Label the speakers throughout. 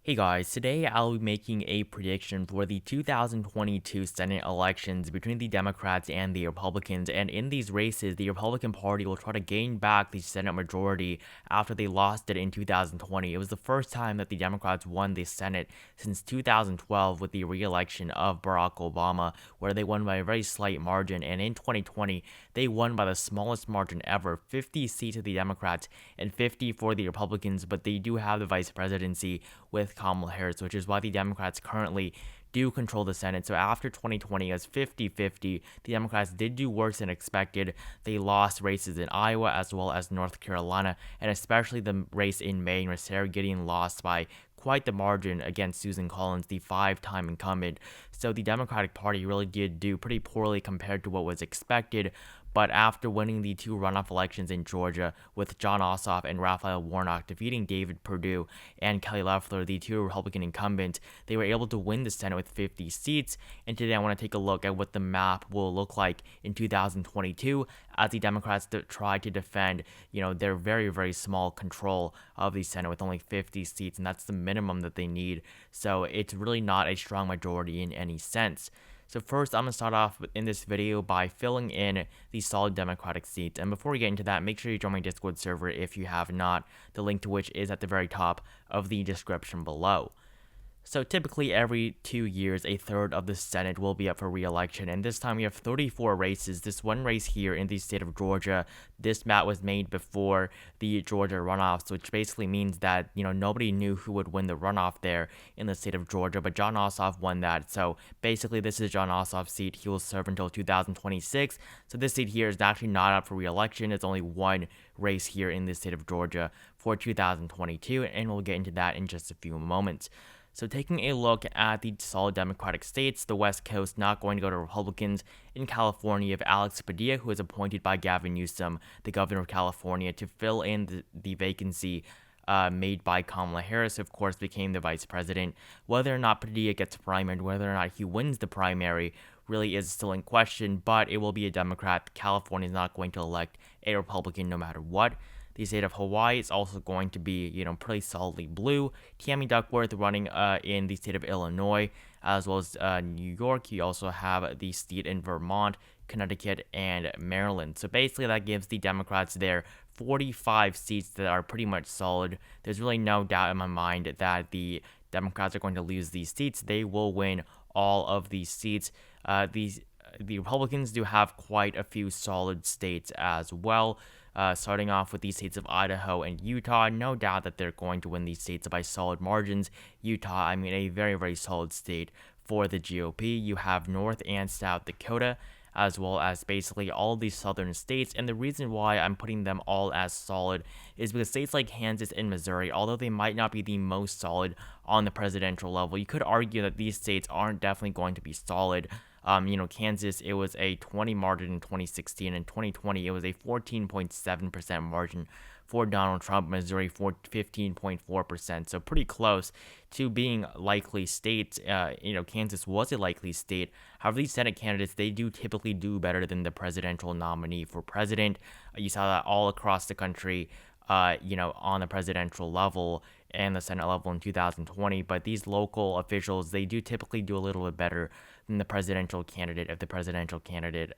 Speaker 1: Hey guys, today I'll be making a prediction for the 2022 Senate elections between the Democrats and the Republicans, and in these races, the Republican Party will try to gain back the Senate majority after they lost it in 2020. It was the first time that the Democrats won the Senate since 2012 with the re-election of Barack Obama, where they won by a very slight margin, and in 2020, they won by the smallest margin ever, 50 seats to the Democrats and 50 for the Republicans, but they do have the vice presidency with Kamala Harris, which is why the Democrats currently do control the Senate. So after 2020, as 50-50, the Democrats did do worse than expected. They lost races in Iowa as well as North Carolina, and especially the race in Maine, where Sarah Gideon lost by quite the margin against Susan Collins, the five-time incumbent. So the Democratic Party really did do pretty poorly compared to what was expected. But after winning the two runoff elections in Georgia with Jon Ossoff and Raphael Warnock defeating David Perdue and Kelly Loeffler, the two Republican incumbents, they were able to win the Senate with 50 seats. And today I want to take a look at what the map will look like in 2022 as the Democrats try to defend, their very, very small control of the Senate with only 50 seats, and that's the minimum that they need. So it's really not a strong majority in any sense. So first, I'm going to start off in this video by filling in the solid Democratic seats. And before we get into that, make sure you join my Discord server if you have not, the link to which is at the very top of the description below. So typically every 2 years, a third of the Senate will be up for re-election, and this time we have 34 races. This one race here in the state of Georgia, this map was made before the Georgia runoffs, which basically means that, nobody knew who would win the runoff there in the state of Georgia, but Jon Ossoff won that. So basically this is Jon Ossoff's seat. He will serve until 2026. So this seat here is actually not up for re-election. It's only one race here in the state of Georgia for 2022, and we'll get into that in just a few moments. So taking a look at the solid Democratic states, the West Coast not going to go to Republicans. In California, you have Alex Padilla, who is appointed by Gavin Newsom, the governor of California, to fill in the vacancy made by Kamala Harris, who of course became the vice president. Whether or not Padilla gets primaried, whether or not he wins the primary, really is still in question, but it will be a Democrat. California is not going to elect a Republican no matter what. The state of Hawaii is also going to be, pretty solidly blue. Tammy Duckworth running in the state of Illinois, as well as New York. You also have the state in Vermont, Connecticut, and Maryland. So basically that gives the Democrats their 45 seats that are pretty much solid. There's really no doubt in my mind that the Democrats are going to lose these seats. They will win all of these seats. The Republicans do have quite a few solid states as well. Starting off with these states of Idaho and Utah, no doubt that they're going to win these states by solid margins. Utah, a very, very solid state for the GOP. You have North and South Dakota, as well as basically all these southern states. And the reason why I'm putting them all as solid is because states like Kansas and Missouri, although they might not be the most solid on the presidential level, you could argue that these states aren't definitely going to be solid. Kansas, it was a 20 margin in 2016. In 2020, it was a 14.7% margin for Donald Trump. Missouri, 15.4%. So pretty close to being likely states. Kansas was a likely state. However, these Senate candidates, they do typically do better than the presidential nominee for president. You saw that all across the country, on the presidential level and the Senate level in 2020, but these local officials, they do typically do a little bit better than the presidential candidate if the presidential candidate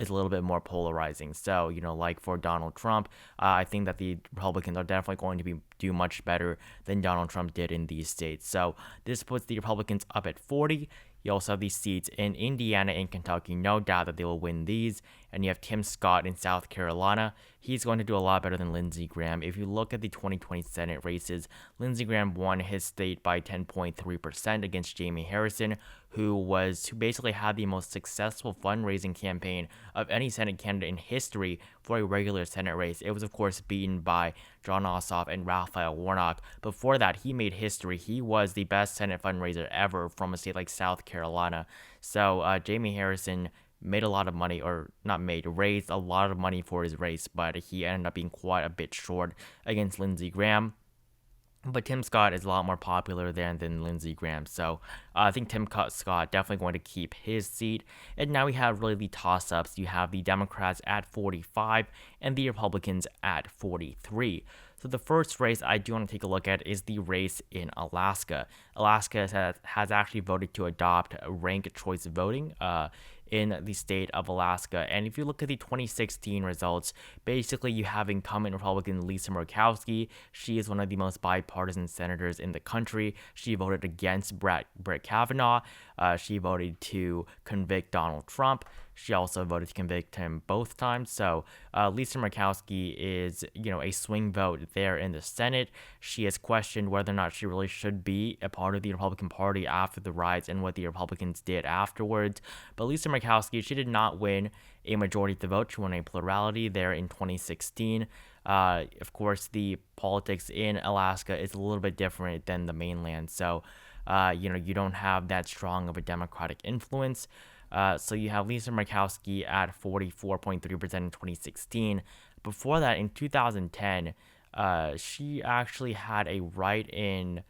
Speaker 1: is a little bit more polarizing. So, like for Donald Trump, I think that the Republicans are definitely going to do much better than Donald Trump did in these states. So this puts the Republicans up at 40. You also have these seats in Indiana and Kentucky. No doubt that they will win these. And you have Tim Scott in South Carolina. He's going to do a lot better than Lindsey Graham. If you look at the 2020 Senate races, Lindsey Graham won his state by 10.3% against Jamie Harrison, who basically had the most successful fundraising campaign of any Senate candidate in history for a regular Senate race. It was, of course, beaten by Jon Ossoff and Raphael Warnock. Before that, he made history. He was the best Senate fundraiser ever from a state like South Carolina. So Jamie Harrison made a lot of money, raised a lot of money for his race, but he ended up being quite a bit short against Lindsey Graham. but Tim Scott is a lot more popular than Lindsey Graham. So I think Scott definitely going to keep his seat. And now we have really the toss ups. You have the Democrats at 45 and the Republicans at 43. So the first race I do want to take a look at is the race in Alaska. Alaska has actually voted to adopt ranked choice voting. In the state of Alaska. And if you look at the 2016 results, basically you have incumbent Republican Lisa Murkowski. She is one of the most bipartisan senators in the country. She voted against Brett Kavanaugh. She voted to convict Donald Trump. She also voted to convict him both times. So Lisa Murkowski is, a swing vote there in the Senate. She has questioned whether or not she really should be a part of the Republican Party after the riots and what the Republicans did afterwards. But Lisa Murkowski, she did not win a majority of the vote. She won a plurality there in 2016. Of course, the politics in Alaska is a little bit different than the mainland. So, you don't have that strong of a Democratic influence. So you have Lisa Murkowski at 44.3% in 2016. Before that, in 2010, she actually had a write-in.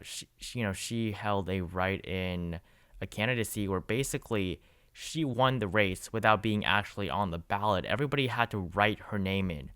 Speaker 1: She held a write-in a candidacy where basically she won the race without being actually on the ballot. Everybody had to write her name in.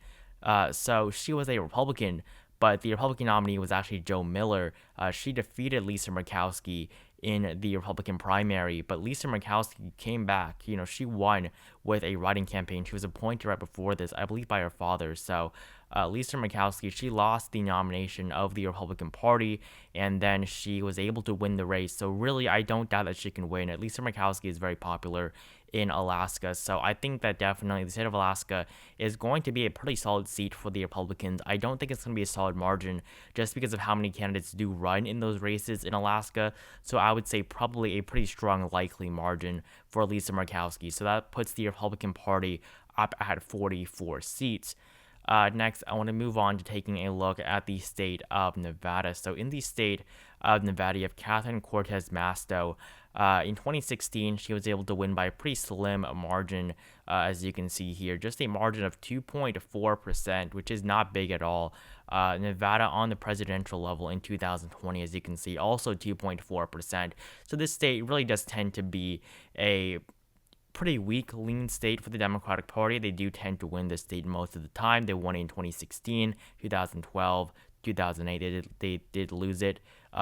Speaker 1: So she was a Republican, but the Republican nominee was actually Joe Miller. She defeated Lisa Murkowski in the Republican primary, but Lisa Murkowski came back. She won with a writing campaign. She was appointed right before this, I believe, by her father. So Lisa Murkowski, she lost the nomination of the Republican Party, and then she was able to win the race. So really, I don't doubt that she can win. Lisa Murkowski is very popular in Alaska. So I think that definitely the state of Alaska is going to be a pretty solid seat for the Republicans. I don't think it's going to be a solid margin just because of how many candidates do run in those races in Alaska. So I would say probably a pretty strong likely margin for Lisa Murkowski. So that puts the Republican Party up at 44 seats. Next, I want to move on to taking a look at the state of Nevada. So in the state of Nevada, you have Catherine Cortez Masto. In 2016, she was able to win by a pretty slim margin, as you can see here, just a margin of 2.4%, which is not big at all. Nevada on the presidential level in 2020, as you can see, also 2.4%. So this state really does tend to be a pretty weak, lean state for the Democratic Party. They do tend to win the state most of the time. They won it in 2016, 2012, 2008. They did lose it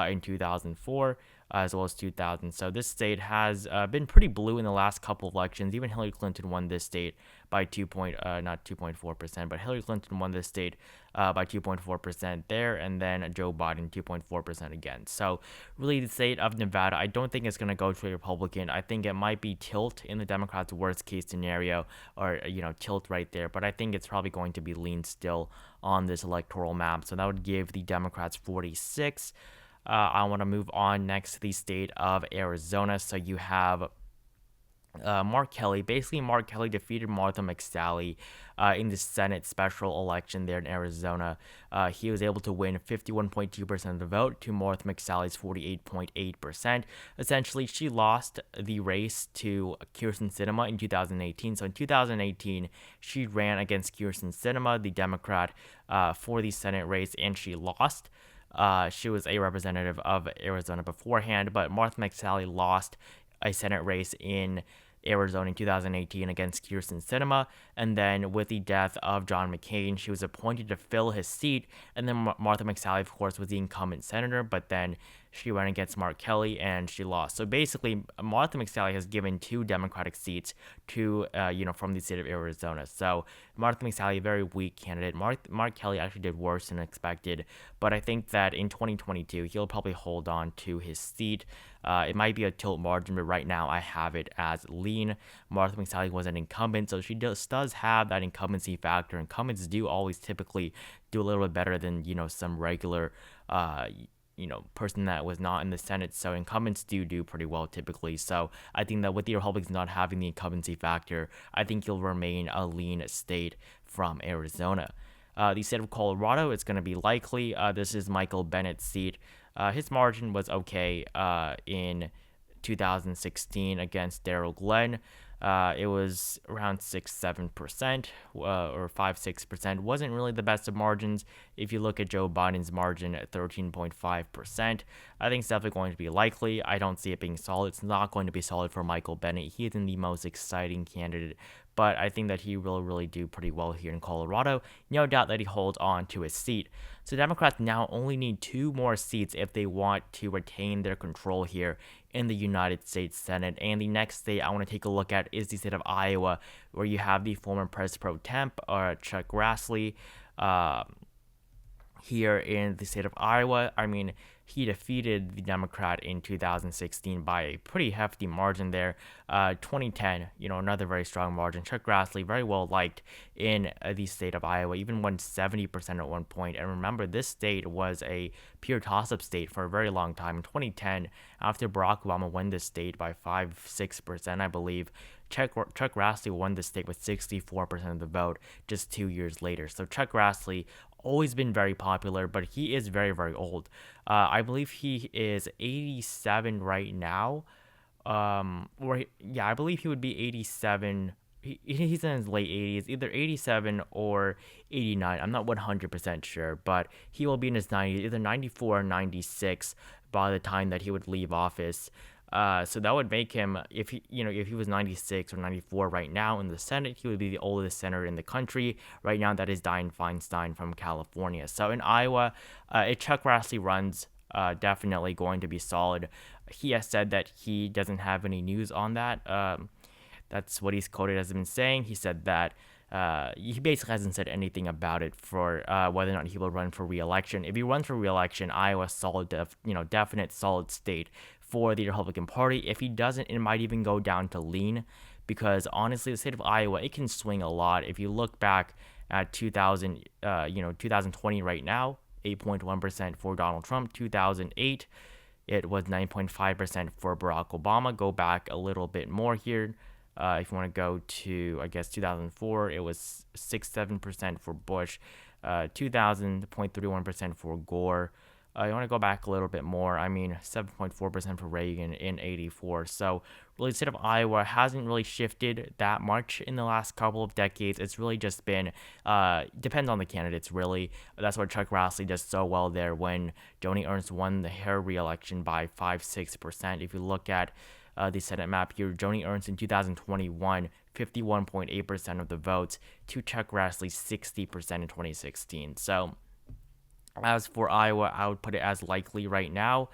Speaker 1: in 2004 as well as 2000. So this state has been pretty blue in the last couple of elections. Even Hillary Clinton won this state by not 2.4%, but Hillary Clinton won this state by 2.4% there, and then Joe Biden 2.4% again. So really, the state of Nevada, I don't think it's going to go to a Republican. I think it might be tilt in the Democrats' worst case scenario, or tilt right there. But I think it's probably going to be lean still on this electoral map. So that would give the Democrats 46. I want to move on next to the state of Arizona. So you have Mark Kelly. Basically, Mark Kelly defeated Martha McSally in the Senate special election there in Arizona. He was able to win 51.2% of the vote to Martha McSally's 48.8%. Essentially, she lost the race to Kyrsten Sinema in 2018. So in 2018, she ran against Kyrsten Sinema, the Democrat, for the Senate race, and she lost. She was a representative of Arizona beforehand, but Martha McSally lost a Senate race in Arizona in 2018 against Kyrsten Sinema, and then with the death of John McCain, she was appointed to fill his seat, and then Martha McSally, of course, was the incumbent senator, but then she ran against Mark Kelly, and she lost. So basically, Martha McSally has given 2 Democratic seats to, from the state of Arizona. So Martha McSally, a very weak candidate. Mark Kelly actually did worse than expected, but I think that in 2022, he'll probably hold on to his seat. It might be a tilt margin, but right now I have it as lean. Martha McSally was an incumbent, so she does have that incumbency factor. Incumbents do always typically do a little bit better than, some regular, person that was not in the Senate. So incumbents do pretty well typically. So I think that with the Republicans not having the incumbency factor, I think you'll remain a lean state from Arizona. The state of Colorado is going to be likely. This is Michael Bennett's seat. His margin was okay in 2016 against Daryl Glenn. It was around 6-7%, or 5-6%. Wasn't really the best of margins. If you look at Joe Biden's margin at 13.5%, I think it's definitely going to be likely. I don't see it being solid. It's not going to be solid for Michael Bennet. He isn't the most exciting candidate, but I think that he will really do pretty well here in Colorado. No doubt that he holds on to his seat. So Democrats now only need 2 more seats if they want to retain their control here in the United States Senate. And the next state I want to take a look at is the state of Iowa, where you have the former Pres Pro Temp, Chuck Grassley, here in the state of Iowa. I mean, he defeated the Democrat in 2016 by a pretty hefty margin there. 2010, another very strong margin. Chuck Grassley, very well liked in the state of Iowa, even won 70% at one point. And remember, this state was a pure toss-up state for a very long time. In 2010, after Barack Obama won this state by 5-6%, I believe, Chuck Grassley won the state with 64% of the vote just 2 years later. So Chuck Grassley, always been very popular, but he is very, very old. I believe he is 87 right now. I believe he would be 87. He's in his late 80s, either 87 or 89. I'm not 100% sure, but he will be in his 90s, either 94 or 96 by the time that he would leave office. So that would make him, if he was 96 or 94 right now in the Senate, he would be the oldest senator in the country. Right now, that is Dianne Feinstein from California. So in Iowa, if Chuck Grassley runs, definitely going to be solid. He has said that he doesn't have any news on that. That's what he's quoted as been saying. He said that he basically hasn't said anything about it for whether or not he will run for re-election. If he runs for re-election, Iowa's definite solid state for the Republican Party. If he doesn't, it might even go down to lean, because honestly, the state of Iowa, it can swing a lot. If you look back at 2020 right now, 8.1% for Donald Trump. 2008, it was 9.5% for Barack Obama. Go back a little bit more here. If you want to go to, I guess, 2004, it was 6-7% for Bush. 0.31% for Gore. You want to go back a little bit more. 7.4% for Reagan in 84. So really, the state of Iowa hasn't really shifted that much in the last couple of decades. It's really just been, depends on the candidates, really. That's why Chuck Grassley does so well there when Joni Ernst won her re-election by 5-6%. If you look at the Senate map here, Joni Ernst in 2021, 51.8% of the votes, to Chuck Grassley, 60% in 2016. So as for Iowa, I would put it as likely right now.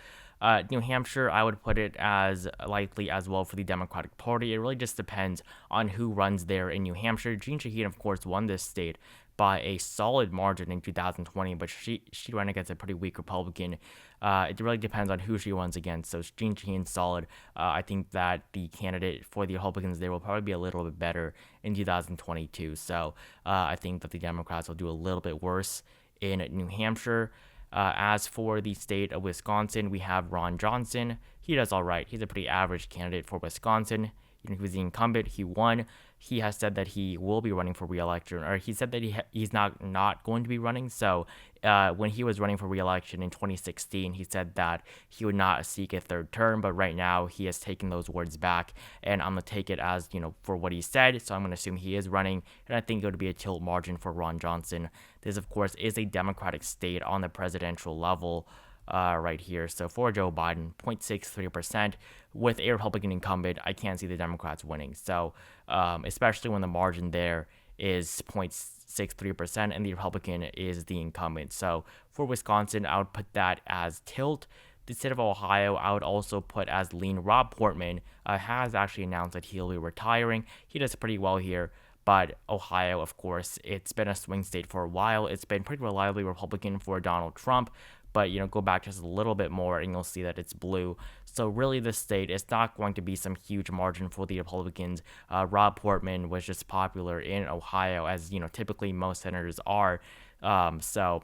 Speaker 1: New Hampshire, I would put it as likely as well for the Democratic Party. It really just depends on who runs there in New Hampshire. Jeanne Shaheen, of course, won this state by a solid margin in 2020, but she ran against a pretty weak Republican. It really depends on who she runs against. So Jeanne Shaheen's solid. I think that the candidate for the Republicans there will probably be a little bit better in 2022. So I think that the Democrats will do a little bit worse in New Hampshire. As for the state of Wisconsin, we have Ron Johnson. He does all right. He's a pretty average candidate for Wisconsin. He was the incumbent. He won. He has said that he will be running for re-election, or he said that he's not going to be running. So when he was running for re-election in 2016, he said that he would not seek a third term. But right now, he has taken those words back, and I'm going to take it as, for what he said. So I'm going to assume he is running, and I think it would be a tilt margin for Ron Johnson. This, of course, is a Democratic state on the presidential level. Right here. So for Joe Biden, 0.63%. With a Republican incumbent, I can't see the Democrats winning. So especially when the margin there is 0.63% and the Republican is the incumbent. So for Wisconsin, I would put that as tilt. The state of Ohio, I would also put as lean. Rob Portman has actually announced that he'll be retiring. He does pretty well here. But Ohio, of course, it's been a swing state for a while. It's been pretty reliably Republican for Donald Trump. But, go back just a little bit more and you'll see that it's blue. So really, this state is not going to be some huge margin for the Republicans. Rob Portman was just popular in Ohio, as, typically most senators are. So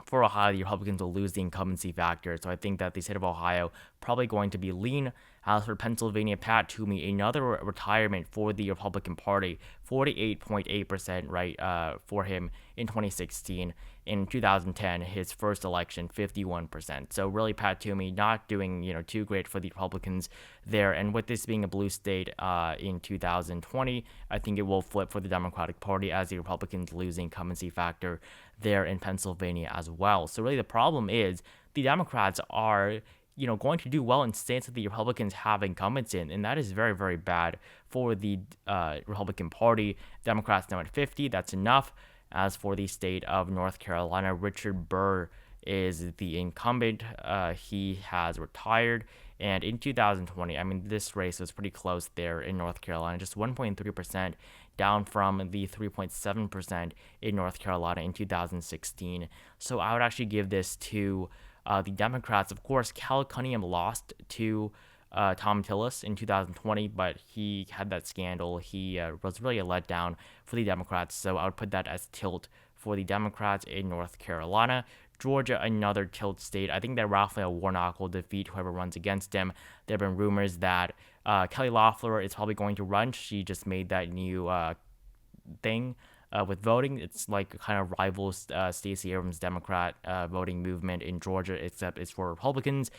Speaker 1: for Ohio, the Republicans will lose the incumbency factor. So I think that the state of Ohio probably going to be lean. As for Pennsylvania, Pat Toomey, another retirement for the Republican Party, 48.8% right for him in 2016. in 2010, his first election, 51%. So really, Pat Toomey not doing too great for the Republicans there. And with this being a blue state in 2020, I think it will flip for the Democratic Party as the Republicans lose incumbency factor there in Pennsylvania as well. So really, the problem is the Democrats are going to do well in states that the Republicans have incumbents in, and that is very, very bad for the Republican Party. Democrats now at 50, that's enough. As for the state of North Carolina, Richard Burr is the incumbent. He has retired, and in 2020, I mean, this race was pretty close there in North Carolina, just 1.3%, down from the 3.7% in North Carolina in 2016. So I would actually give this to the Democrats. Of course, Cal Cunningham lost to Tom Tillis in 2020, but he had that scandal. He was really a letdown for the Democrats, so I would put that as tilt for the Democrats in North Carolina. Georgia, another tilt state. I think that Raphael Warnock will defeat whoever runs against him. There have been rumors that Kelly Loeffler is probably going to run. She just made that new thing with voting. It's like kind of rivals Stacey Abrams' Democrat voting movement in Georgia, except it's for Republicans.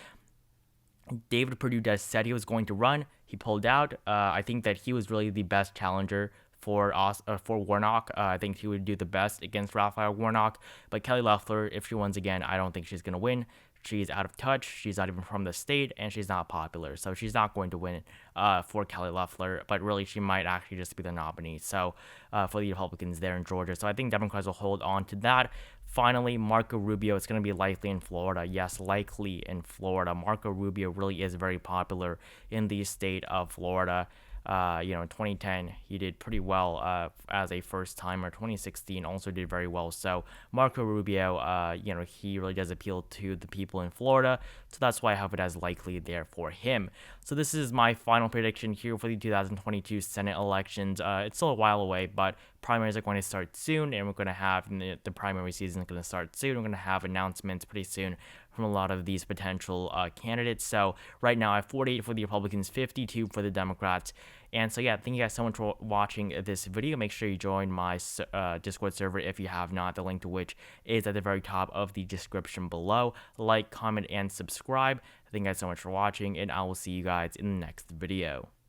Speaker 1: David Perdue said he was going to run. He pulled out. I think that he was really the best challenger for Warnock. I think he would do the best against Raphael Warnock. But Kelly Loeffler, if she wins again, I don't think she's going to win. She's out of touch. She's not even from the state, and she's not popular. So she's not going to win for Kelly Loeffler. But really, she might actually just be the nominee. So for the Republicans there in Georgia. So I think Democrats will hold on to that. Finally, Marco Rubio. It's going to be likely in Florida. Yes, likely in Florida. Marco Rubio really is very popular in the state of Florida. In 2010, he did pretty well as a first timer. 2016 also did very well. So Marco Rubio, he really does appeal to the people in Florida. So that's why I have it as likely there for him. So this is my final prediction here for the 2022 Senate elections. It's still a while away, but primaries are going to start soon, and we're going to have the primary season is going to start soon. We're going to have announcements pretty soon from a lot of these potential candidates. So right now I have 48 for the Republicans, 52 for the Democrats. And so yeah, thank you guys so much for watching this video. Make sure you join my Discord server if you have not, the link to which is at the very top of the description below. Like, comment, and subscribe. Thank you guys so much for watching, and I will see you guys in the next video.